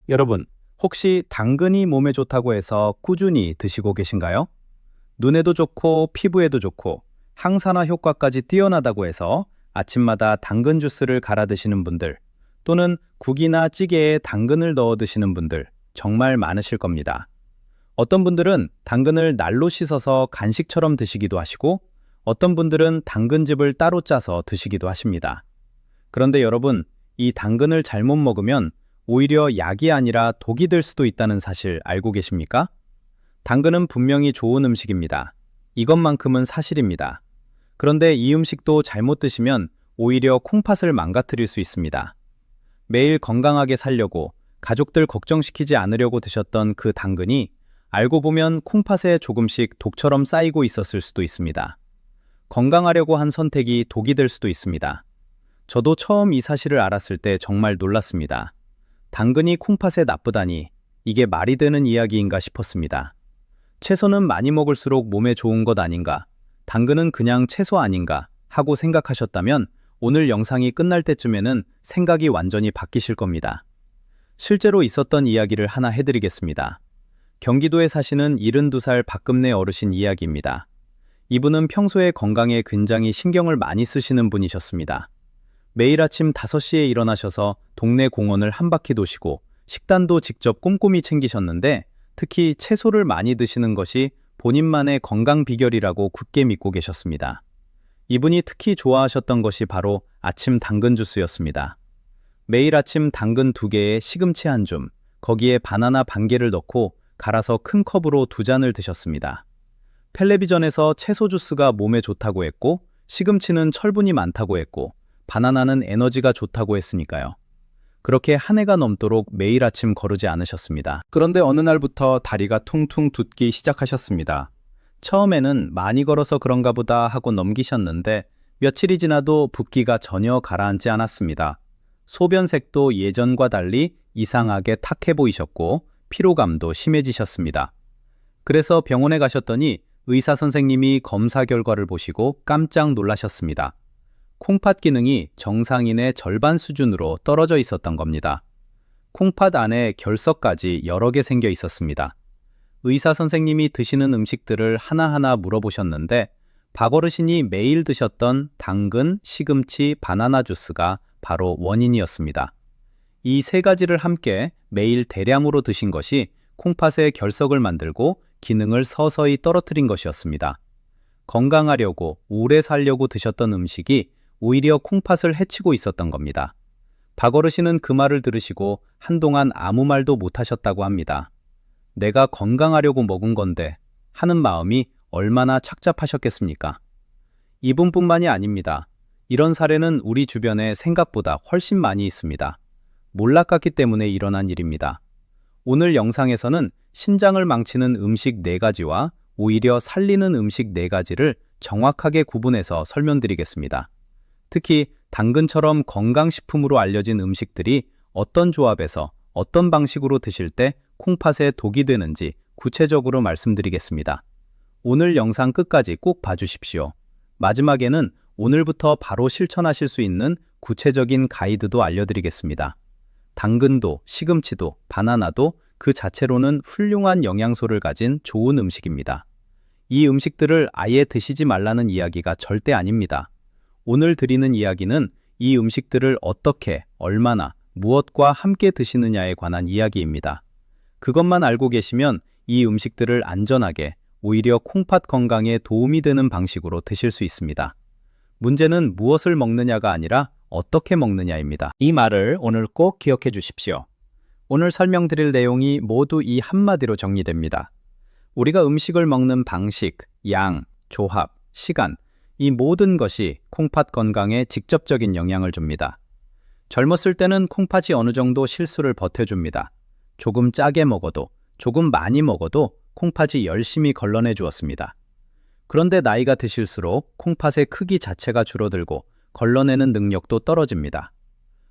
여러분, 혹시 당근이 몸에 좋다고 해서 꾸준히 드시고 계신가요? 눈에도 좋고 피부에도 좋고 항산화 효과까지 뛰어나다고 해서 아침마다 당근 주스를 갈아 드시는 분들, 또는 국이나 찌개에 당근을 넣어 드시는 분들 정말 많으실 겁니다. 어떤 분들은 당근을 날로 씻어서 간식처럼 드시기도 하시고, 어떤 분들은 당근즙을 따로 짜서 드시기도 하십니다. 그런데 여러분, 이 당근을 잘못 먹으면 오히려 약이 아니라 독이 될 수도 있다는 사실 알고 계십니까? 당근은 분명히 좋은 음식입니다. 이것만큼은 사실입니다. 그런데 이 음식도 잘못 드시면 오히려 콩팥을 망가뜨릴 수 있습니다. 매일 건강하게 살려고, 가족들 걱정시키지 않으려고 드셨던 그 당근이 알고 보면 콩팥에 조금씩 독처럼 쌓이고 있었을 수도 있습니다. 건강하려고 한 선택이 독이 될 수도 있습니다. 저도 처음 이 사실을 알았을 때 정말 놀랐습니다. 당근이 콩팥에 나쁘다니, 이게 말이 되는 이야기인가 싶었습니다. 채소는 많이 먹을수록 몸에 좋은 것 아닌가, 당근은 그냥 채소 아닌가 하고 생각하셨다면 오늘 영상이 끝날 때쯤에는 생각이 완전히 바뀌실 겁니다. 실제로 있었던 이야기를 하나 해드리겠습니다. 경기도에 사시는 72살 박금내 어르신 이야기입니다. 이분은 평소에 건강에 굉장히 신경을 많이 쓰시는 분이셨습니다. 매일 아침 5시에 일어나셔서 동네 공원을 한 바퀴 도시고 식단도 직접 꼼꼼히 챙기셨는데, 특히 채소를 많이 드시는 것이 본인만의 건강 비결이라고 굳게 믿고 계셨습니다. 이분이 특히 좋아하셨던 것이 바로 아침 당근 주스였습니다. 매일 아침 당근 2개에 시금치 한 줌, 거기에 바나나 반 개를 넣고 갈아서 큰 컵으로 2잔을 드셨습니다. 텔레비전에서 채소 주스가 몸에 좋다고 했고, 시금치는 철분이 많다고 했고, 바나나는 에너지가 좋다고 했으니까요. 그렇게 한 해가 넘도록 매일 아침 거르지 않으셨습니다. 그런데 어느 날부터 다리가 퉁퉁 붓기 시작하셨습니다. 처음에는 많이 걸어서 그런가 보다 하고 넘기셨는데, 며칠이 지나도 붓기가 전혀 가라앉지 않았습니다. 소변색도 예전과 달리 이상하게 탁해 보이셨고, 피로감도 심해지셨습니다. 그래서 병원에 가셨더니 의사 선생님이 검사 결과를 보시고 깜짝 놀라셨습니다. 콩팥 기능이 정상인의 절반 수준으로 떨어져 있었던 겁니다. 콩팥 안에 결석까지 여러 개 생겨 있었습니다. 의사 선생님이 드시는 음식들을 하나하나 물어보셨는데, 박어르신이 매일 드셨던 당근, 시금치, 바나나 주스가 바로 원인이었습니다. 이 3가지를 함께 매일 대량으로 드신 것이 콩팥의 결석을 만들고 기능을 서서히 떨어뜨린 것이었습니다. 건강하려고, 오래 살려고 드셨던 음식이 오히려 콩팥을 해치고 있었던 겁니다. 박어르신은 그 말을 들으시고 한동안 아무 말도 못하셨다고 합니다. 내가 건강하려고 먹은 건데 하는 마음이 얼마나 착잡하셨겠습니까? 이분뿐만이 아닙니다. 이런 사례는 우리 주변에 생각보다 훨씬 많이 있습니다. 몰락했기 때문에 일어난 일입니다. 오늘 영상에서는 신장을 망치는 음식 4가지와 오히려 살리는 음식 4가지를 정확하게 구분해서 설명드리겠습니다. 특히 당근처럼 건강식품으로 알려진 음식들이 어떤 조합에서 어떤 방식으로 드실 때 콩팥에 독이 되는지 구체적으로 말씀드리겠습니다. 오늘 영상 끝까지 꼭 봐주십시오. 마지막에는 오늘부터 바로 실천하실 수 있는 구체적인 가이드도 알려드리겠습니다. 당근도, 시금치도, 바나나도 그 자체로는 훌륭한 영양소를 가진 좋은 음식입니다. 이 음식들을 아예 드시지 말라는 이야기가 절대 아닙니다. 오늘 드리는 이야기는 이 음식들을 어떻게, 얼마나, 무엇과 함께 드시느냐에 관한 이야기입니다. 그것만 알고 계시면 이 음식들을 안전하게, 오히려 콩팥 건강에 도움이 되는 방식으로 드실 수 있습니다. 문제는 무엇을 먹느냐가 아니라 어떻게 먹느냐입니다. 이 말을 오늘 꼭 기억해 주십시오. 오늘 설명드릴 내용이 모두 이 한마디로 정리됩니다. 우리가 음식을 먹는 방식, 양, 조합, 시간, 이 모든 것이 콩팥 건강에 직접적인 영향을 줍니다. 젊었을 때는 콩팥이 어느 정도 실수를 버텨줍니다. 조금 짜게 먹어도, 조금 많이 먹어도 콩팥이 열심히 걸러내 주었습니다. 그런데 나이가 드실수록 콩팥의 크기 자체가 줄어들고 걸러내는 능력도 떨어집니다.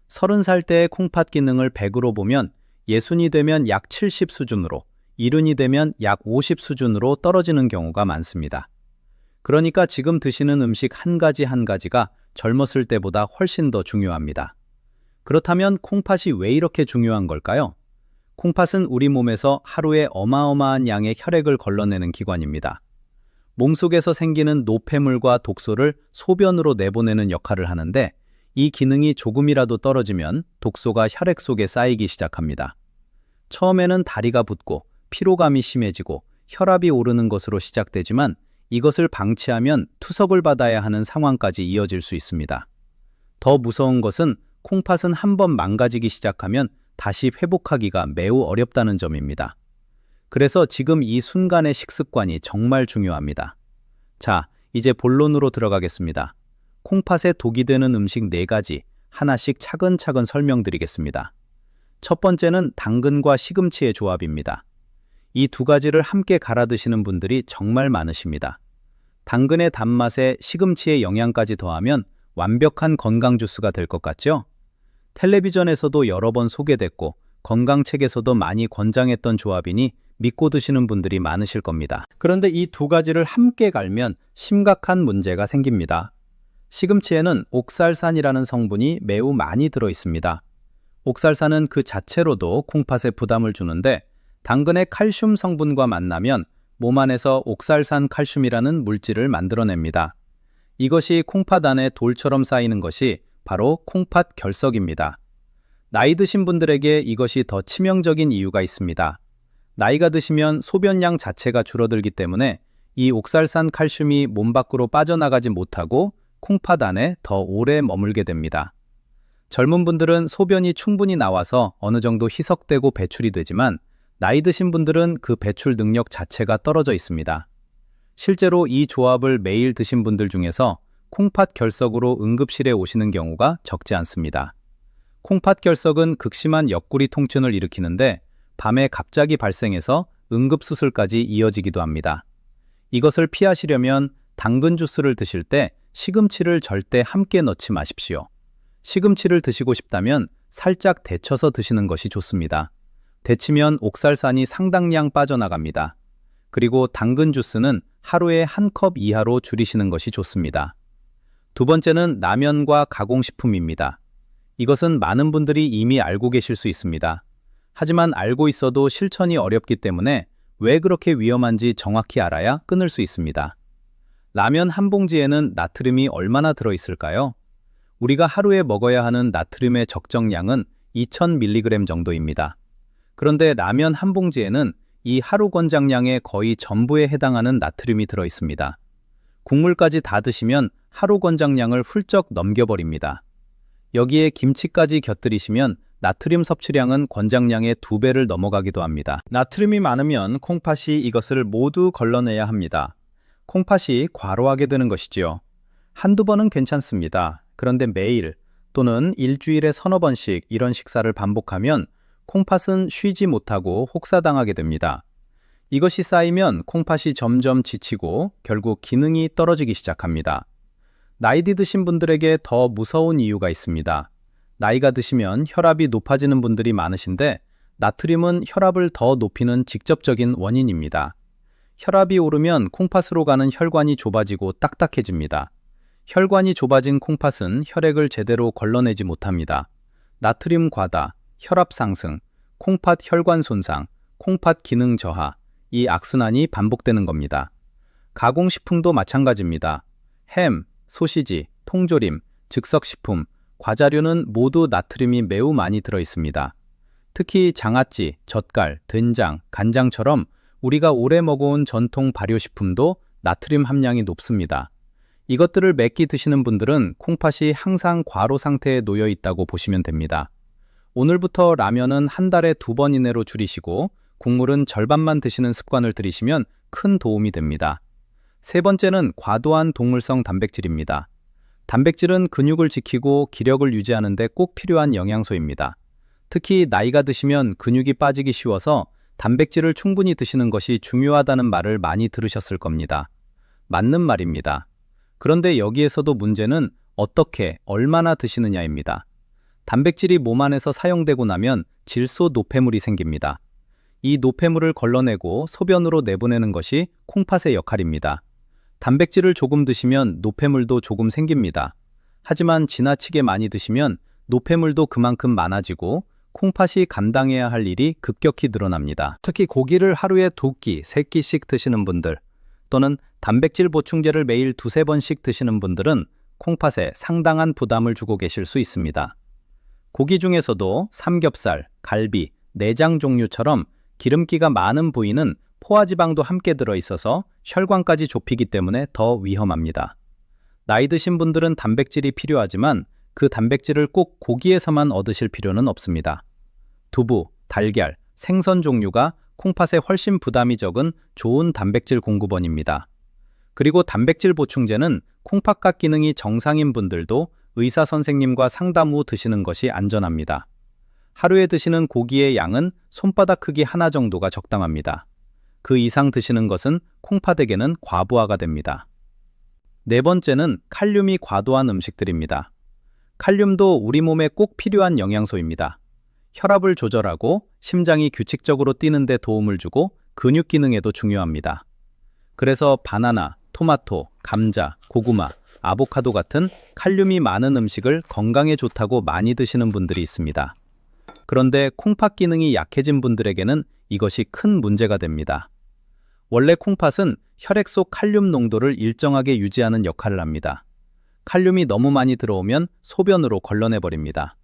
30살 때의 콩팥 기능을 100으로 보면 60이 되면 약 70 수준으로, 70이 되면 약 50 수준으로 떨어지는 경우가 많습니다. 그러니까 지금 드시는 음식 한 가지 한 가지가 젊었을 때보다 훨씬 더 중요합니다. 그렇다면 콩팥이 왜 이렇게 중요한 걸까요? 콩팥은 우리 몸에서 하루에 어마어마한 양의 혈액을 걸러내는 기관입니다. 몸속에서 생기는 노폐물과 독소를 소변으로 내보내는 역할을 하는데 이 기능이 조금이라도 떨어지면 독소가 혈액 속에 쌓이기 시작합니다. 처음에는 다리가 붓고 피로감이 심해지고 혈압이 오르는 것으로 시작되지만 이것을 방치하면 투석을 받아야 하는 상황까지 이어질 수 있습니다. 더 무서운 것은 콩팥은 한번 망가지기 시작하면 다시 회복하기가 매우 어렵다는 점입니다. 그래서 지금 이 순간의 식습관이 정말 중요합니다. 자, 이제 본론으로 들어가겠습니다. 콩팥에 독이 되는 음식 4가지 하나씩 차근차근 설명드리겠습니다. 첫 번째는 당근과 시금치의 조합입니다. 이 2가지를 함께 갈아 드시는 분들이 정말 많으십니다. 당근의 단맛에 시금치의 영양까지 더하면 완벽한 건강 주스가 될 것 같죠? 텔레비전에서도 여러 번 소개됐고 건강책에서도 많이 권장했던 조합이니 믿고 드시는 분들이 많으실 겁니다. 그런데 이 2가지를 함께 갈면 심각한 문제가 생깁니다. 시금치에는 옥살산이라는 성분이 매우 많이 들어 있습니다. 옥살산은 그 자체로도 콩팥에 부담을 주는데 당근의 칼슘 성분과 만나면 몸 안에서 옥살산 칼슘이라는 물질을 만들어냅니다. 이것이 콩팥 안에 돌처럼 쌓이는 것이 바로 콩팥 결석입니다. 나이 드신 분들에게 이것이 더 치명적인 이유가 있습니다. 나이가 드시면 소변량 자체가 줄어들기 때문에 이 옥살산 칼슘이 몸 밖으로 빠져나가지 못하고 콩팥 안에 더 오래 머물게 됩니다. 젊은 분들은 소변이 충분히 나와서 어느 정도 희석되고 배출이 되지만 나이 드신 분들은 그 배출 능력 자체가 떨어져 있습니다. 실제로 이 조합을 매일 드신 분들 중에서 콩팥 결석으로 응급실에 오시는 경우가 적지 않습니다. 콩팥 결석은 극심한 옆구리 통증을 일으키는데 밤에 갑자기 발생해서 응급수술까지 이어지기도 합니다. 이것을 피하시려면 당근 주스를 드실 때 시금치를 절대 함께 넣지 마십시오. 시금치를 드시고 싶다면 살짝 데쳐서 드시는 것이 좋습니다. 데치면 옥살산이 상당량 빠져나갑니다. 그리고 당근 주스는 하루에 1컵 이하로 줄이시는 것이 좋습니다. 2번째는 라면과 가공식품입니다. 이것은 많은 분들이 이미 알고 계실 수 있습니다. 하지만 알고 있어도 실천이 어렵기 때문에 왜 그렇게 위험한지 정확히 알아야 끊을 수 있습니다. 라면 한 봉지에는 나트륨이 얼마나 들어있을까요? 우리가 하루에 먹어야 하는 나트륨의 적정량은 2000mg 정도입니다. 그런데 라면 한 봉지에는 이 하루 권장량의 거의 전부에 해당하는 나트륨이 들어있습니다. 국물까지 다 드시면 하루 권장량을 훌쩍 넘겨버립니다. 여기에 김치까지 곁들이시면 나트륨 섭취량은 권장량의 2배를 넘어가기도 합니다. 나트륨이 많으면 콩팥이 이것을 모두 걸러내야 합니다. 콩팥이 과로하게 되는 것이지요. 한두 번은 괜찮습니다. 그런데 매일 또는 일주일에 서너 번씩 이런 식사를 반복하면 콩팥은 쉬지 못하고 혹사당하게 됩니다. 이것이 쌓이면 콩팥이 점점 지치고 결국 기능이 떨어지기 시작합니다. 나이 드신 분들에게 더 무서운 이유가 있습니다. 나이가 드시면 혈압이 높아지는 분들이 많으신데 나트륨은 혈압을 더 높이는 직접적인 원인입니다. 혈압이 오르면 콩팥으로 가는 혈관이 좁아지고 딱딱해집니다. 혈관이 좁아진 콩팥은 혈액을 제대로 걸러내지 못합니다. 나트륨 과다, 혈압 상승, 콩팥 혈관 손상, 콩팥 기능 저하, 이 악순환이 반복되는 겁니다. 가공식품도 마찬가지입니다. 햄, 소시지, 통조림, 즉석식품, 과자류는 모두 나트륨이 매우 많이 들어 있습니다. 특히 장아찌, 젓갈, 된장, 간장처럼 우리가 오래 먹어온 전통 발효식품도 나트륨 함량이 높습니다. 이것들을 몇 끼 드시는 분들은 콩팥이 항상 과로 상태에 놓여 있다고 보시면 됩니다. 오늘부터 라면은 한 달에 2번 이내로 줄이시고 국물은 절반만 드시는 습관을 들이시면 큰 도움이 됩니다. 3번째는 과도한 동물성 단백질입니다. 단백질은 근육을 지키고 기력을 유지하는 데 꼭 필요한 영양소입니다. 특히 나이가 드시면 근육이 빠지기 쉬워서 단백질을 충분히 드시는 것이 중요하다는 말을 많이 들으셨을 겁니다. 맞는 말입니다. 그런데 여기에서도 문제는 어떻게, 얼마나 드시느냐입니다. 단백질이 몸 안에서 사용되고 나면 질소 노폐물이 생깁니다. 이 노폐물을 걸러내고 소변으로 내보내는 것이 콩팥의 역할입니다. 단백질을 조금 드시면 노폐물도 조금 생깁니다. 하지만 지나치게 많이 드시면 노폐물도 그만큼 많아지고 콩팥이 감당해야 할 일이 급격히 늘어납니다. 특히 고기를 하루에 2끼, 3끼씩 드시는 분들, 또는 단백질 보충제를 매일 2~3번씩 드시는 분들은 콩팥에 상당한 부담을 주고 계실 수 있습니다. 고기 중에서도 삼겹살, 갈비, 내장 종류처럼 기름기가 많은 부위는 포화지방도 함께 들어있어서 혈관까지 좁히기 때문에 더 위험합니다. 나이 드신 분들은 단백질이 필요하지만 그 단백질을 꼭 고기에서만 얻으실 필요는 없습니다. 두부, 달걀, 생선 종류가 콩팥에 훨씬 부담이 적은 좋은 단백질 공급원입니다. 그리고 단백질 보충제는 콩팥각 기능이 정상인 분들도 의사 선생님과 상담 후 드시는 것이 안전합니다. 하루에 드시는 고기의 양은 손바닥 크기 하나 정도가 적당합니다. 그 이상 드시는 것은 콩팥에게는 과부하가 됩니다. 네 번째는 칼륨이 과도한 음식들입니다. 칼륨도 우리 몸에 꼭 필요한 영양소입니다. 혈압을 조절하고 심장이 규칙적으로 뛰는 데 도움을 주고 근육 기능에도 중요합니다. 그래서 바나나, 토마토, 감자, 고구마, 아보카도 같은 칼륨이 많은 음식을 건강에 좋다고 많이 드시는 분들이 있습니다. 그런데 콩팥 기능이 약해진 분들에게는 이것이 큰 문제가 됩니다. 원래 콩팥은 혈액 속 칼륨 농도를 일정하게 유지하는 역할을 합니다. 칼륨이 너무 많이 들어오면 소변으로 걸러내버립니다.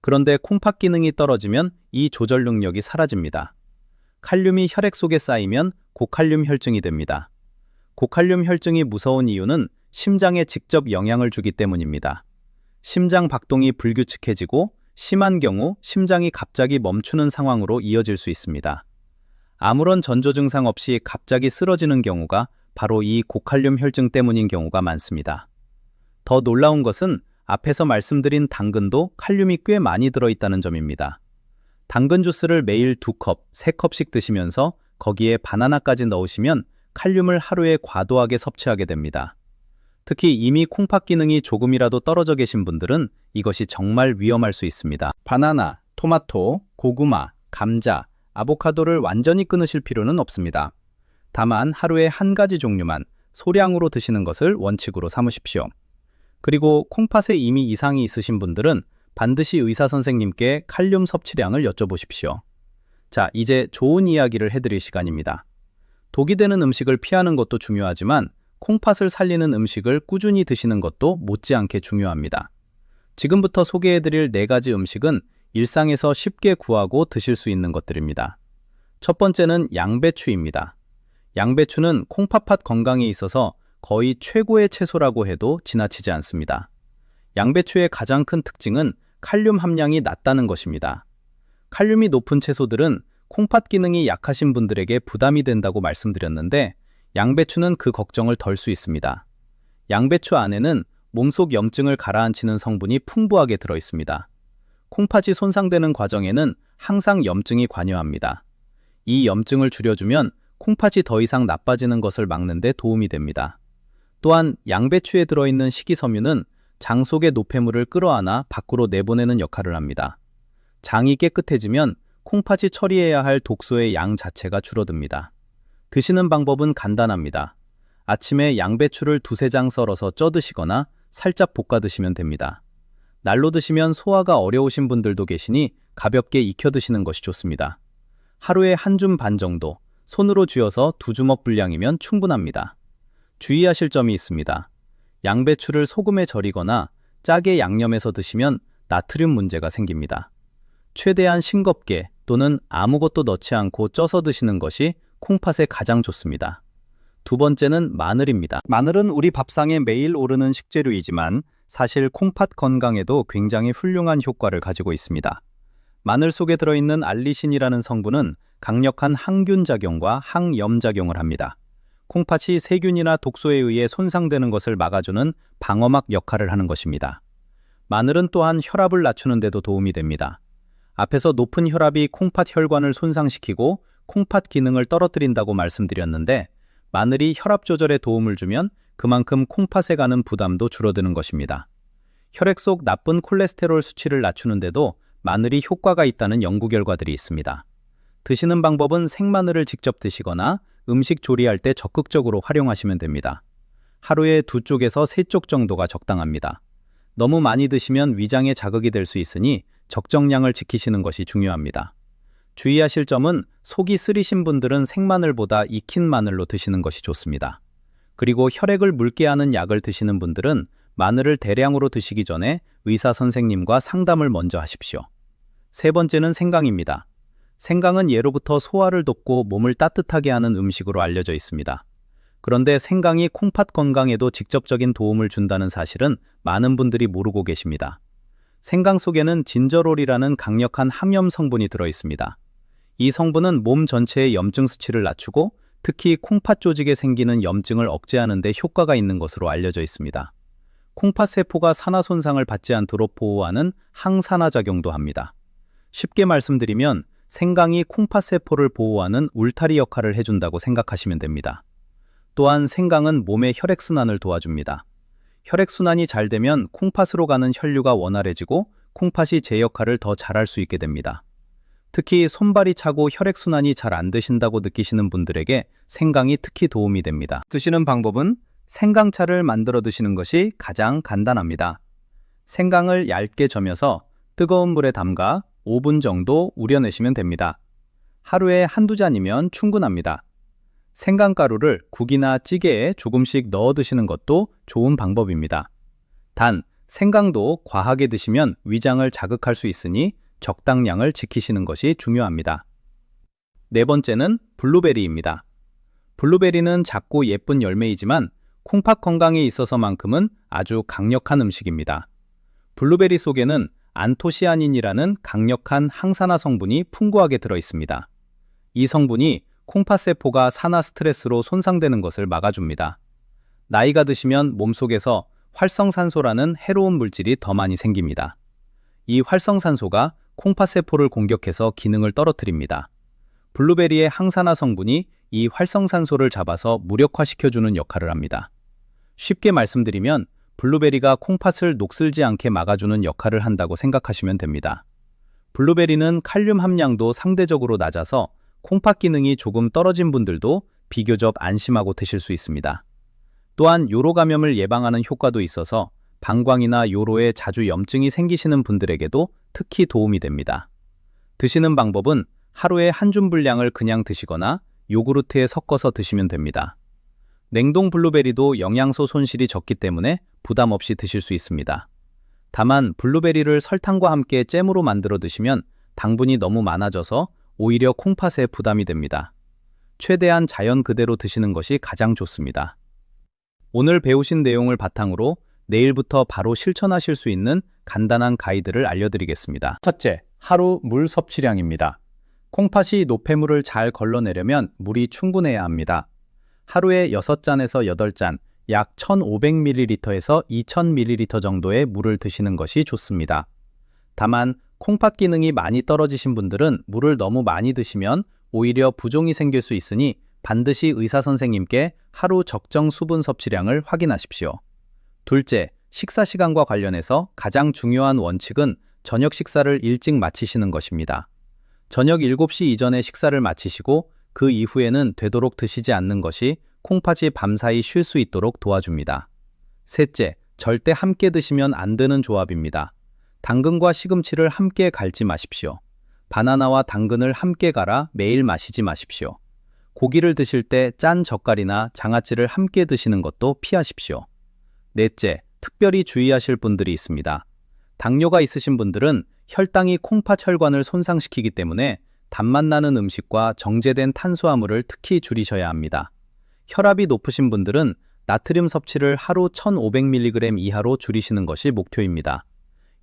그런데 콩팥 기능이 떨어지면 이 조절 능력이 사라집니다. 칼륨이 혈액 속에 쌓이면 고칼륨 혈증이 됩니다. 고칼륨 혈증이 무서운 이유는 심장에 직접 영향을 주기 때문입니다. 심장 박동이 불규칙해지고 심한 경우 심장이 갑자기 멈추는 상황으로 이어질 수 있습니다. 아무런 전조 증상 없이 갑자기 쓰러지는 경우가 바로 이 고칼륨 혈증 때문인 경우가 많습니다. 더 놀라운 것은 앞에서 말씀드린 당근도 칼륨이 꽤 많이 들어있다는 점입니다. 당근 주스를 매일 2컵, 3컵씩 드시면서 거기에 바나나까지 넣으시면 칼륨을 하루에 과도하게 섭취하게 됩니다. 특히 이미 콩팥 기능이 조금이라도 떨어져 계신 분들은 이것이 정말 위험할 수 있습니다. 바나나, 토마토, 고구마, 감자, 아보카도를 완전히 끊으실 필요는 없습니다. 다만 하루에 한 가지 종류만 소량으로 드시는 것을 원칙으로 삼으십시오. 그리고 콩팥에 이미 이상이 있으신 분들은 반드시 의사 선생님께 칼륨 섭취량을 여쭤보십시오. 자, 이제 좋은 이야기를 해드릴 시간입니다. 독이 되는 음식을 피하는 것도 중요하지만 콩팥을 살리는 음식을 꾸준히 드시는 것도 못지않게 중요합니다. 지금부터 소개해드릴 4가지 음식은 일상에서 쉽게 구하고 드실 수 있는 것들입니다. 첫 번째는 양배추입니다. 양배추는 콩팥 건강에 있어서 거의 최고의 채소라고 해도 지나치지 않습니다. 양배추의 가장 큰 특징은 칼륨 함량이 낮다는 것입니다. 칼륨이 높은 채소들은 콩팥 기능이 약하신 분들에게 부담이 된다고 말씀드렸는데 양배추는 그 걱정을 덜 수 있습니다. 양배추 안에는 몸속 염증을 가라앉히는 성분이 풍부하게 들어 있습니다. 콩팥이 손상되는 과정에는 항상 염증이 관여합니다. 이 염증을 줄여주면 콩팥이 더 이상 나빠지는 것을 막는 데 도움이 됩니다. 또한 양배추에 들어있는 식이섬유는 장 속의 노폐물을 끌어안아 밖으로 내보내는 역할을 합니다. 장이 깨끗해지면 콩팥이 처리해야 할 독소의 양 자체가 줄어듭니다. 드시는 방법은 간단합니다. 아침에 양배추를 2~3장 썰어서 쪄 드시거나 살짝 볶아 드시면 됩니다. 날로 드시면 소화가 어려우신 분들도 계시니 가볍게 익혀 드시는 것이 좋습니다. 하루에 1줌 반 정도, 손으로 쥐어서 2주먹 분량이면 충분합니다. 주의하실 점이 있습니다. 양배추를 소금에 절이거나 짜게 양념해서 드시면 나트륨 문제가 생깁니다. 최대한 싱겁게 또는 아무것도 넣지 않고 쪄서 드시는 것이 콩팥에 가장 좋습니다. 두 번째는 마늘입니다. 마늘은 우리 밥상에 매일 오르는 식재료이지만 사실 콩팥 건강에도 굉장히 훌륭한 효과를 가지고 있습니다. 마늘 속에 들어있는 알리신이라는 성분은 강력한 항균 작용과 항염 작용을 합니다. 콩팥이 세균이나 독소에 의해 손상되는 것을 막아주는 방어막 역할을 하는 것입니다. 마늘은 또한 혈압을 낮추는 데도 도움이 됩니다. 앞에서 높은 혈압이 콩팥 혈관을 손상시키고 콩팥 기능을 떨어뜨린다고 말씀드렸는데 마늘이 혈압 조절에 도움을 주면 그만큼 콩팥에 가는 부담도 줄어드는 것입니다. 혈액 속 나쁜 콜레스테롤 수치를 낮추는 데도 마늘이 효과가 있다는 연구 결과들이 있습니다. 드시는 방법은 생마늘을 직접 드시거나 음식 조리할 때 적극적으로 활용하시면 됩니다. 하루에 2쪽에서 3쪽 정도가 적당합니다. 너무 많이 드시면 위장에 자극이 될 수 있으니 적정량을 지키시는 것이 중요합니다. 주의하실 점은 속이 쓰리신 분들은 생마늘보다 익힌 마늘로 드시는 것이 좋습니다. 그리고 혈액을 묽게 하는 약을 드시는 분들은 마늘을 대량으로 드시기 전에 의사 선생님과 상담을 먼저 하십시오. 세 번째는 생강입니다. 생강은 예로부터 소화를 돕고 몸을 따뜻하게 하는 음식으로 알려져 있습니다. 그런데 생강이 콩팥 건강에도 직접적인 도움을 준다는 사실은 많은 분들이 모르고 계십니다. 생강 속에는 진저롤이라는 강력한 항염 성분이 들어 있습니다. 이 성분은 몸 전체의 염증 수치를 낮추고 특히 콩팥 조직에 생기는 염증을 억제하는 데 효과가 있는 것으로 알려져 있습니다. 콩팥 세포가 산화 손상을 받지 않도록 보호하는 항산화 작용도 합니다. 쉽게 말씀드리면 생강이 콩팥 세포를 보호하는 울타리 역할을 해준다고 생각하시면 됩니다. 또한 생강은 몸의 혈액순환을 도와줍니다. 혈액순환이 잘 되면 콩팥으로 가는 혈류가 원활해지고 콩팥이 제 역할을 더 잘할 수 있게 됩니다. 특히 손발이 차고 혈액순환이 잘 안 되신다고 느끼시는 분들에게 생강이 특히 도움이 됩니다. 드시는 방법은 생강차를 만들어 드시는 것이 가장 간단합니다. 생강을 얇게 저며서 뜨거운 물에 담가 5분 정도 우려내시면 됩니다. 하루에 한두 잔이면 충분합니다. 생강가루를 국이나 찌개에 조금씩 넣어 드시는 것도 좋은 방법입니다. 단, 생강도 과하게 드시면 위장을 자극할 수 있으니 적당량을 지키시는 것이 중요합니다. 네 번째는 블루베리입니다. 블루베리는 작고 예쁜 열매이지만 콩팥 건강에 있어서만큼은 아주 강력한 음식입니다. 블루베리 속에는 안토시아닌이라는 강력한 항산화 성분이 풍부하게 들어 있습니다. 이 성분이 콩팥 세포가 산화 스트레스로 손상되는 것을 막아줍니다. 나이가 드시면 몸속에서 활성산소라는 해로운 물질이 더 많이 생깁니다. 이 활성산소가 콩팥 세포를 공격해서 기능을 떨어뜨립니다. 블루베리의 항산화 성분이 이 활성산소를 잡아서 무력화시켜주는 역할을 합니다. 쉽게 말씀드리면 블루베리가 콩팥을 녹슬지 않게 막아주는 역할을 한다고 생각하시면 됩니다. 블루베리는 칼륨 함량도 상대적으로 낮아서 콩팥 기능이 조금 떨어진 분들도 비교적 안심하고 드실 수 있습니다. 또한 요로 감염을 예방하는 효과도 있어서 방광이나 요로에 자주 염증이 생기시는 분들에게도 특히 도움이 됩니다. 드시는 방법은 하루에 한 줌 분량을 그냥 드시거나 요구르트에 섞어서 드시면 됩니다. 냉동 블루베리도 영양소 손실이 적기 때문에 부담 없이 드실 수 있습니다. 다만 블루베리를 설탕과 함께 잼으로 만들어 드시면 당분이 너무 많아져서 오히려 콩팥에 부담이 됩니다. 최대한 자연 그대로 드시는 것이 가장 좋습니다. 오늘 배우신 내용을 바탕으로 내일부터 바로 실천하실 수 있는 간단한 가이드를 알려드리겠습니다. 첫째, 하루 물 섭취량입니다. 콩팥이 노폐물을 잘 걸러내려면 물이 충분해야 합니다. 하루에 6잔에서 8잔, 약 1500ml에서 2000ml 정도의 물을 드시는 것이 좋습니다. 다만 콩팥 기능이 많이 떨어지신 분들은 물을 너무 많이 드시면 오히려 부종이 생길 수 있으니 반드시 의사 선생님께 하루 적정 수분 섭취량을 확인하십시오. 둘째, 식사 시간과 관련해서 가장 중요한 원칙은 저녁 식사를 일찍 마치시는 것입니다. 저녁 7시 이전에 식사를 마치시고 그 이후에는 되도록 드시지 않는 것이 콩팥이 밤사이 쉴 수 있도록 도와줍니다. 셋째, 절대 함께 드시면 안 되는 조합입니다. 당근과 시금치를 함께 갈지 마십시오. 바나나와 당근을 함께 갈아 매일 마시지 마십시오. 고기를 드실 때 짠 젓갈이나 장아찌를 함께 드시는 것도 피하십시오. 넷째, 특별히 주의하실 분들이 있습니다. 당뇨가 있으신 분들은 혈당이 콩팥 혈관을 손상시키기 때문에 단맛 나는 음식과 정제된 탄수화물을 특히 줄이셔야 합니다. 혈압이 높으신 분들은 나트륨 섭취를 하루 1500mg 이하로 줄이시는 것이 목표입니다.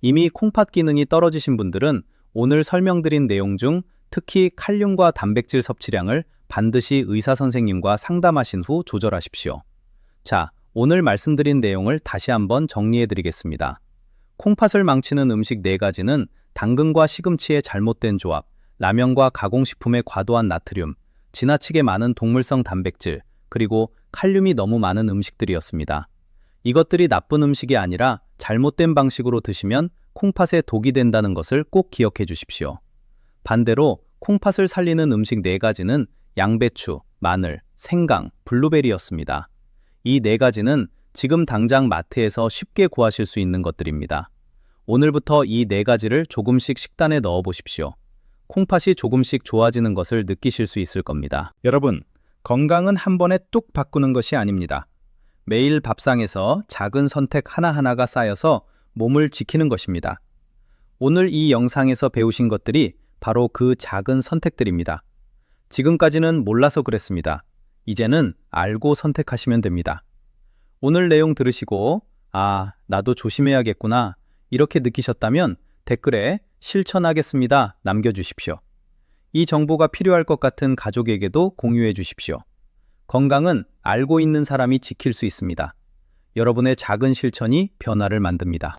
이미 콩팥 기능이 떨어지신 분들은 오늘 설명드린 내용 중 특히 칼륨과 단백질 섭취량을 반드시 의사 선생님과 상담하신 후 조절하십시오. 자, 오늘 말씀드린 내용을 다시 한번 정리해 드리겠습니다. 콩팥을 망치는 음식 4가지는 당근과 시금치의 잘못된 조합, 라면과 가공식품의 과도한 나트륨, 지나치게 많은 동물성 단백질, 그리고 칼륨이 너무 많은 음식들이었습니다. 이것들이 나쁜 음식이 아니라 잘못된 방식으로 드시면 콩팥에 독이 된다는 것을 꼭 기억해 주십시오. 반대로 콩팥을 살리는 음식 4가지는 양배추, 마늘, 생강, 블루베리였습니다. 이 4가지는 지금 당장 마트에서 쉽게 구하실 수 있는 것들입니다. 오늘부터 이 네 가지를 조금씩 식단에 넣어 보십시오. 콩팥이 조금씩 좋아지는 것을 느끼실 수 있을 겁니다. 여러분, 건강은 한 번에 뚝 바꾸는 것이 아닙니다. 매일 밥상에서 작은 선택 하나하나가 쌓여서 몸을 지키는 것입니다. 오늘 이 영상에서 배우신 것들이 바로 그 작은 선택들입니다. 지금까지는 몰라서 그랬습니다. 이제는 알고 선택하시면 됩니다. 오늘 내용 들으시고 나도 조심해야겠구나 이렇게 느끼셨다면 댓글에 실천하겠습니다 남겨주십시오. 이 정보가 필요할 것 같은 가족에게도 공유해 주십시오. 건강은 알고 있는 사람이 지킬 수 있습니다. 여러분의 작은 실천이 변화를 만듭니다.